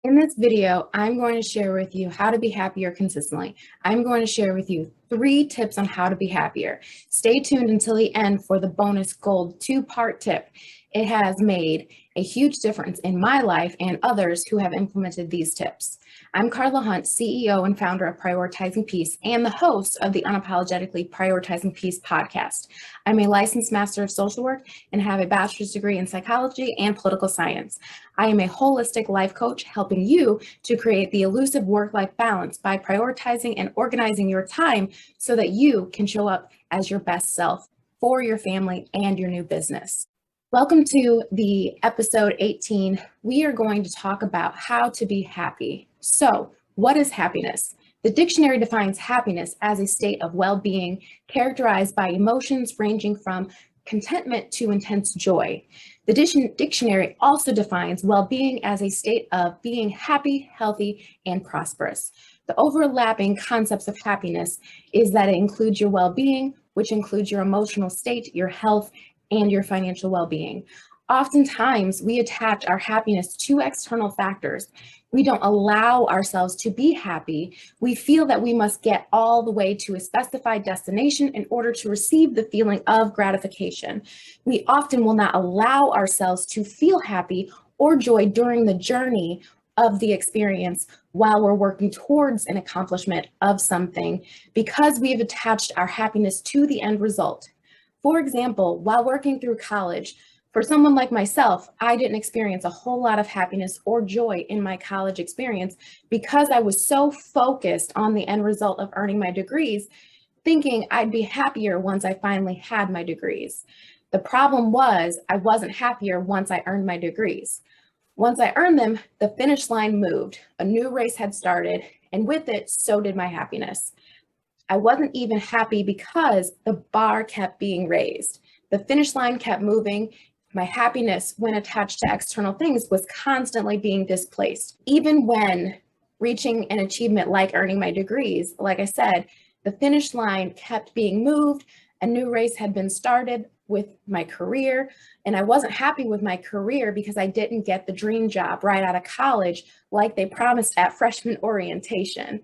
In this video, I'm going to share with you how to be happier consistently. I'm going to share with you 3 tips on how to be happier. Stay tuned until the end for the bonus gold 2-part tip. It has made a huge difference in my life and others who have implemented these tips. I'm Carla Hunt, CEO and founder of Prioritizing Peace and the host of the Unapologetically Prioritizing Peace podcast. I'm a licensed master of social work and have a bachelor's degree in psychology and political science. I am a holistic life coach helping you to create the elusive work-life balance by prioritizing and organizing your time so that you can show up as your best self for your family and your new business. Welcome to the episode 18. We are going to talk about how to be happy. So, what is happiness? The dictionary defines happiness as a state of well-being characterized by emotions ranging from contentment to intense joy. The dictionary also defines well-being as a state of being happy, healthy, and prosperous. The overlapping concepts of happiness is that it includes your well-being, which includes your emotional state, your health, and your financial well-being. Oftentimes, we attach our happiness to external factors. We don't allow ourselves to be happy. We feel that we must get all the way to a specified destination in order to receive the feeling of gratification. We often will not allow ourselves to feel happy or joy during the journey of the experience while we're working towards an accomplishment of something because we have attached our happiness to the end result. For example, while working through college, for someone like myself, I didn't experience a whole lot of happiness or joy in my college experience because I was so focused on the end result of earning my degrees, thinking I'd be happier once I finally had my degrees. The problem was I wasn't happier once I earned my degrees. Once I earned them, the finish line moved, a new race had started, and with it, so did my happiness. I wasn't even happy because the bar kept being raised. The finish line kept moving. My happiness, when attached to external things, was constantly being displaced. Even when reaching an achievement like earning my degrees, like I said, the finish line kept being moved. A new race had been started with my career, and I wasn't happy with my career because I didn't get the dream job right out of college like they promised at freshman orientation.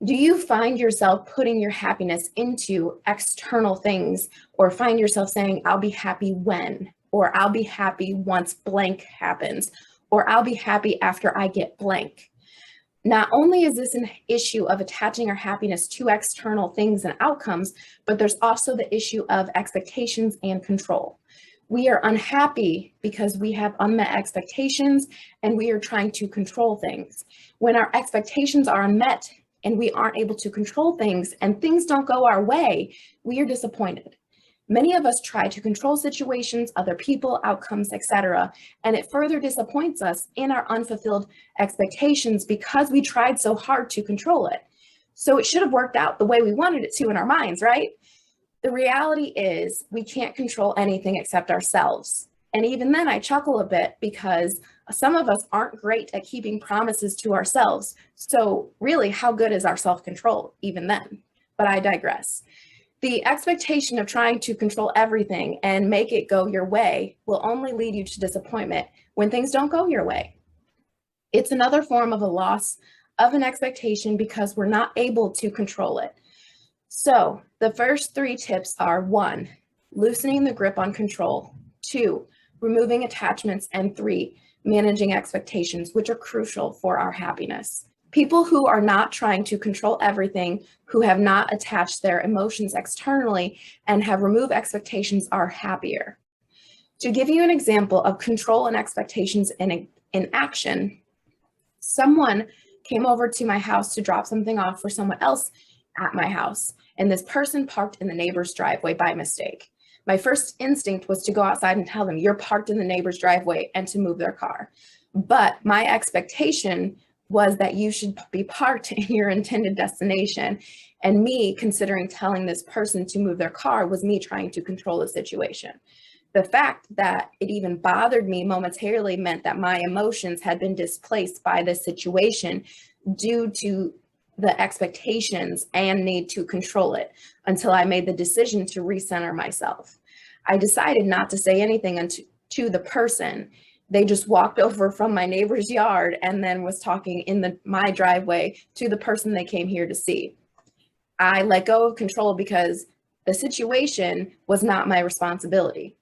Do you find yourself putting your happiness into external things or find yourself saying, I'll be happy when, or I'll be happy once blank happens, or I'll be happy after I get blank? Not only is this an issue of attaching our happiness to external things and outcomes, but there's also the issue of expectations and control. We are unhappy because we have unmet expectations and we are trying to control things. When our expectations are unmet, and we aren't able to control things and things don't go our way, we are disappointed. Many of us try to control situations, other people, outcomes, etc., and it further disappoints us in our unfulfilled expectations because we tried so hard to control it. So it should have worked out the way we wanted it to in our minds, right? The reality is we can't control anything except ourselves. And even then I chuckle a bit because some of us aren't great at keeping promises to ourselves. So really, how good is our self-control even then? But I digress. The expectation of trying to control everything and make it go your way will only lead you to disappointment when things don't go your way. It's another form of a loss of an expectation because we're not able to control it. So the first 3 tips are 1, loosening the grip on control, 2, removing attachments, and 3, managing expectations, which are crucial for our happiness. People who are not trying to control everything, who have not attached their emotions externally and have removed expectations are happier. To give you an example of control and expectations in action, someone came over to my house to drop something off for someone else at my house, and this person parked in the neighbor's driveway by mistake. My first instinct was to go outside and tell them, you're parked in the neighbor's driveway, and to move their car. But my expectation was that you should be parked in your intended destination. And me considering telling this person to move their car was me trying to control the situation. The fact that it even bothered me momentarily meant that my emotions had been displaced by this situation due to the expectations and need to control it until I made the decision to recenter myself. I decided not to say anything to the person They just walked over from my neighbor's yard and then was talking in my driveway to the person they came here to see. I let go of control because the situation was not my responsibility.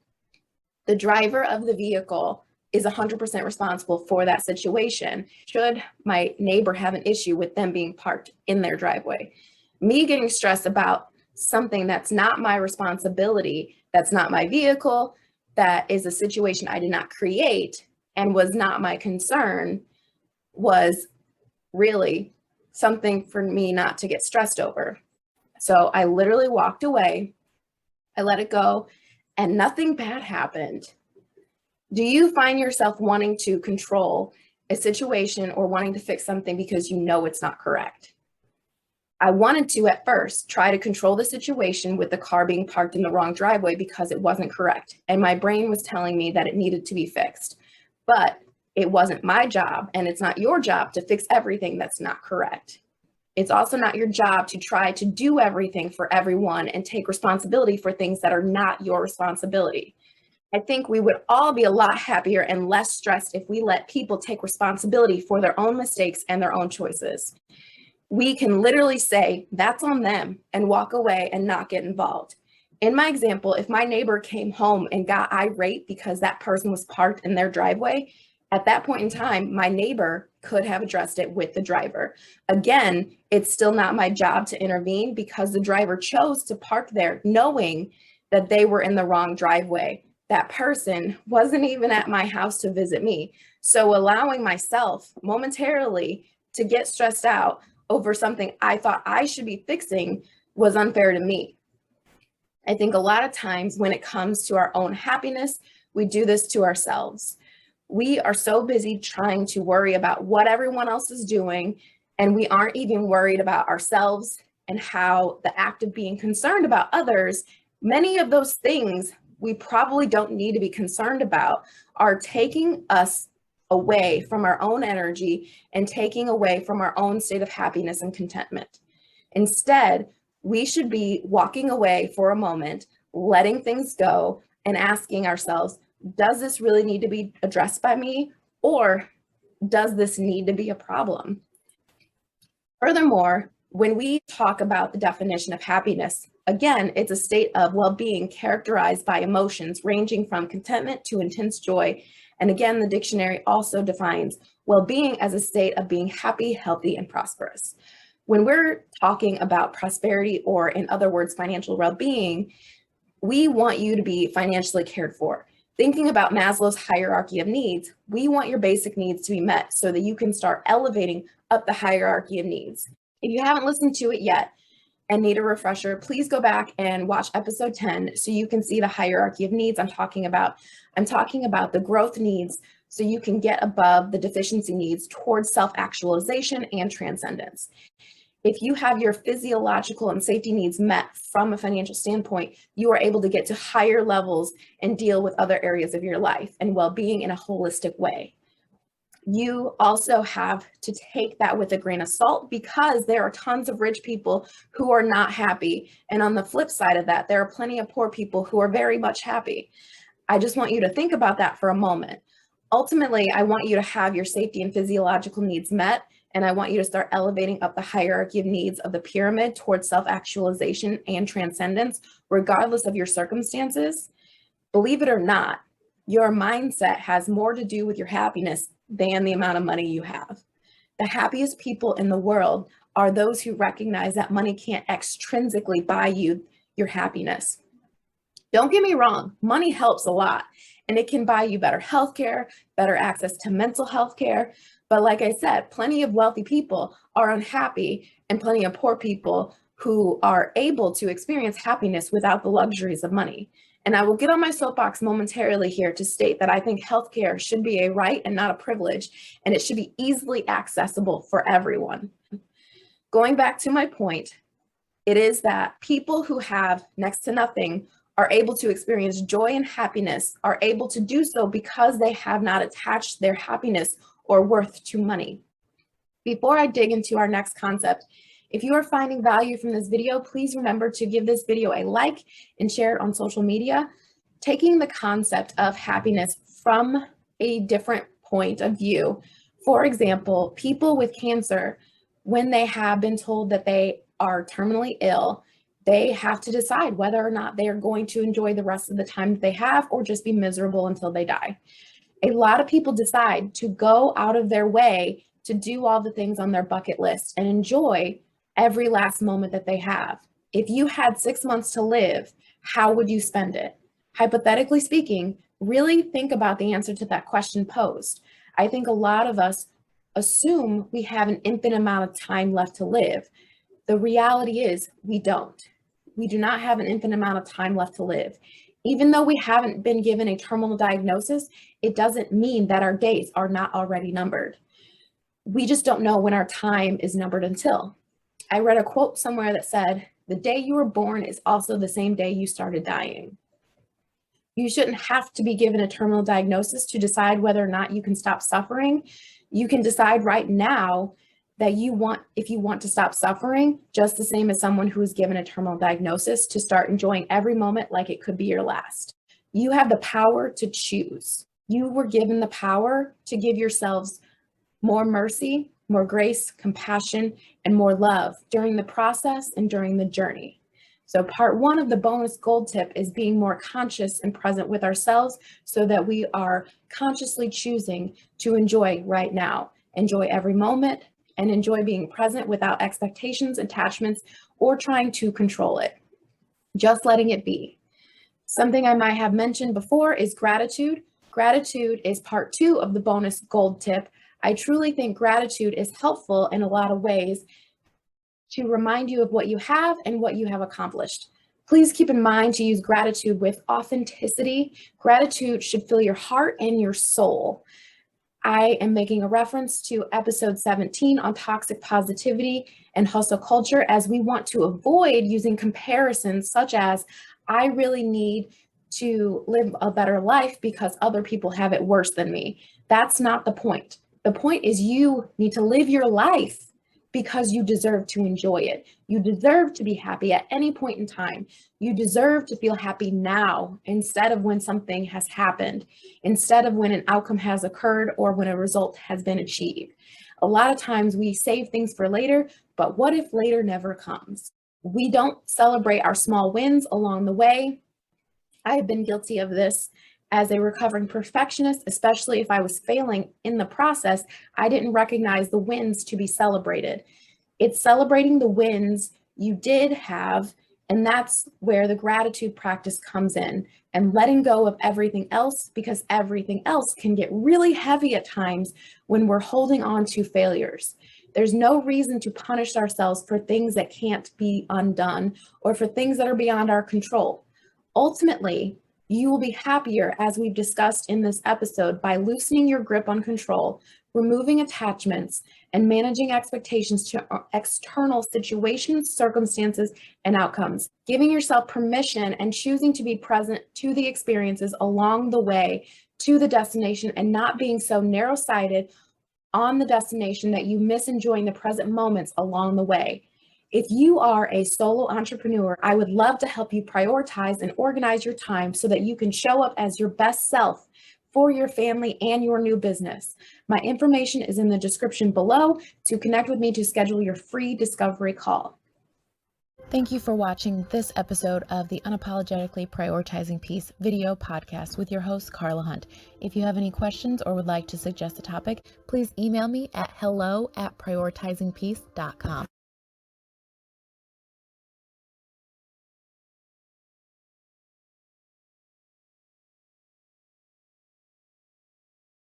The driver of the vehicle is 100% responsible for that situation. Should my neighbor have an issue with them being parked in their driveway? Me getting stressed about something that's not my responsibility, that's not my vehicle, that is a situation I did not create and was not my concern, was really something for me not to get stressed over. So I literally walked away, I let it go, and nothing bad happened. Do you find yourself wanting to control a situation or wanting to fix something because you know it's not correct? I wanted to at first try to control the situation with the car being parked in the wrong driveway because it wasn't correct. And my brain was telling me that it needed to be fixed. But it wasn't my job, and it's not your job to fix everything that's not correct. It's also not your job to try to do everything for everyone and take responsibility for things that are not your responsibility. I think we would all be a lot happier and less stressed if we let people take responsibility for their own mistakes and their own choices. We can literally say, that's on them, and walk away and not get involved. In my example, if my neighbor came home and got irate because that person was parked in their driveway, at that point in time, my neighbor could have addressed it with the driver. Again, it's still not my job to intervene because the driver chose to park there knowing that they were in the wrong driveway. That person wasn't even at my house to visit me. So allowing myself momentarily to get stressed out over something I thought I should be fixing was unfair to me. I think a lot of times when it comes to our own happiness, we do this to ourselves. We are so busy trying to worry about what everyone else is doing, and we aren't even worried about ourselves and how the act of being concerned about others, many of those things we probably don't need to be concerned about, are taking us away from our own energy and taking away from our own state of happiness and contentment. Instead, we should be walking away for a moment, letting things go, and asking ourselves, does this really need to be addressed by me, or does this need to be a problem? Furthermore, when we talk about the definition of happiness, again, it's a state of well-being characterized by emotions ranging from contentment to intense joy. And again, the dictionary also defines well-being as a state of being happy, healthy, and prosperous. When we're talking about prosperity, or in other words, financial well-being, we want you to be financially cared for. Thinking about Maslow's hierarchy of needs, we want your basic needs to be met so that you can start elevating up the hierarchy of needs. If you haven't listened to it yet and need a refresher, please go back and watch episode 10 so you can see the hierarchy of needs I'm talking about. I'm talking about the growth needs so you can get above the deficiency needs towards self-actualization and transcendence. If you have your physiological and safety needs met from a financial standpoint, you are able to get to higher levels and deal with other areas of your life and well-being in a holistic way. You also have to take that with a grain of salt because there are tons of rich people who are not happy. And on the flip side of that, there are plenty of poor people who are very much happy. I just want you to think about that for a moment. Ultimately, I want you to have your safety and physiological needs met, and I want you to start elevating up the hierarchy of needs of the pyramid towards self-actualization and transcendence, regardless of your circumstances. Believe it or not, your mindset has more to do with your happiness than the amount of money you have. The happiest people in the world are those who recognize that money can't extrinsically buy you your happiness. Don't get me wrong, money helps a lot, and it can buy you better healthcare, better access to mental health care. But like I said, plenty of wealthy people are unhappy, and plenty of poor people who are able to experience happiness without the luxuries of money. And I will get on my soapbox momentarily here to state that I think healthcare should be a right and not a privilege, and it should be easily accessible for everyone. Going back to my point, it is that people who have next to nothing are able to experience joy and happiness, are able to do so because they have not attached their happiness or worth to money. Before I dig into our next concept, if you are finding value from this video, please remember to give this video a like and share it on social media. Taking the concept of happiness from a different point of view. For example, people with cancer, when they have been told that they are terminally ill, they have to decide whether or not they are going to enjoy the rest of the time that they have or just be miserable until they die. A lot of people decide to go out of their way to do all the things on their bucket list and enjoy every last moment that they have. If you had 6 months to live, how would you spend it? Hypothetically speaking, really think about the answer to that question posed. I think a lot of us assume we have an infinite amount of time left to live. The reality is we don't. We do not have an infinite amount of time left to live. Even though we haven't been given a terminal diagnosis, it doesn't mean that our days are not already numbered. We just don't know when our time is numbered until. I read a quote somewhere that said, "The day you were born is also the same day you started dying." You shouldn't have to be given a terminal diagnosis to decide whether or not you can stop suffering. You can decide right now that if you want to stop suffering, just the same as someone who is given a terminal diagnosis, to start enjoying every moment like it could be your last. You have the power to choose. You were given the power to give yourselves more mercy, more grace, compassion, and more love during the process and during the journey. So part 1 of the bonus gold tip is being more conscious and present with ourselves so that we are consciously choosing to enjoy right now, enjoy every moment, and enjoy being present without expectations, attachments, or trying to control it. Just letting it be. Something I might have mentioned before is gratitude. Gratitude is part 2 of the bonus gold tip. I truly think gratitude is helpful in a lot of ways to remind you of what you have and what you have accomplished. Please keep in mind to use gratitude with authenticity. Gratitude should fill your heart and your soul. I am making a reference to episode 17 on toxic positivity and hustle culture, as we want to avoid using comparisons such as, I really need to live a better life because other people have it worse than me. That's not the point. The point is you need to live your life because you deserve to enjoy it. You deserve to be happy at any point in time. You deserve to feel happy now instead of when something has happened, instead of when an outcome has occurred or when a result has been achieved. A lot of times we save things for later, but what if later never comes? We don't celebrate our small wins along the way. I've been guilty of this as a recovering perfectionist, especially if I was failing in the process. I didn't recognize the wins to be celebrated. It's celebrating the wins you did have, and that's where the gratitude practice comes in, and letting go of everything else, because everything else can get really heavy at times when we're holding on to failures. There's no reason to punish ourselves for things that can't be undone or for things that are beyond our control. Ultimately, you will be happier, as we've discussed in this episode, by loosening your grip on control, removing attachments, and managing expectations to external situations, circumstances, and outcomes. Giving yourself permission and choosing to be present to the experiences along the way to the destination, and not being so narrow-sighted on the destination that you miss enjoying the present moments along the way. If you are a solo entrepreneur, I would love to help you prioritize and organize your time so that you can show up as your best self for your family and your new business. My information is in the description below to connect with me to schedule your free discovery call. Thank you for watching this episode of the Unapologetically Prioritizing Peace video podcast with your host, Carla Hunt. If you have any questions or would like to suggest a topic, please email me at hello@prioritizingpeace.com.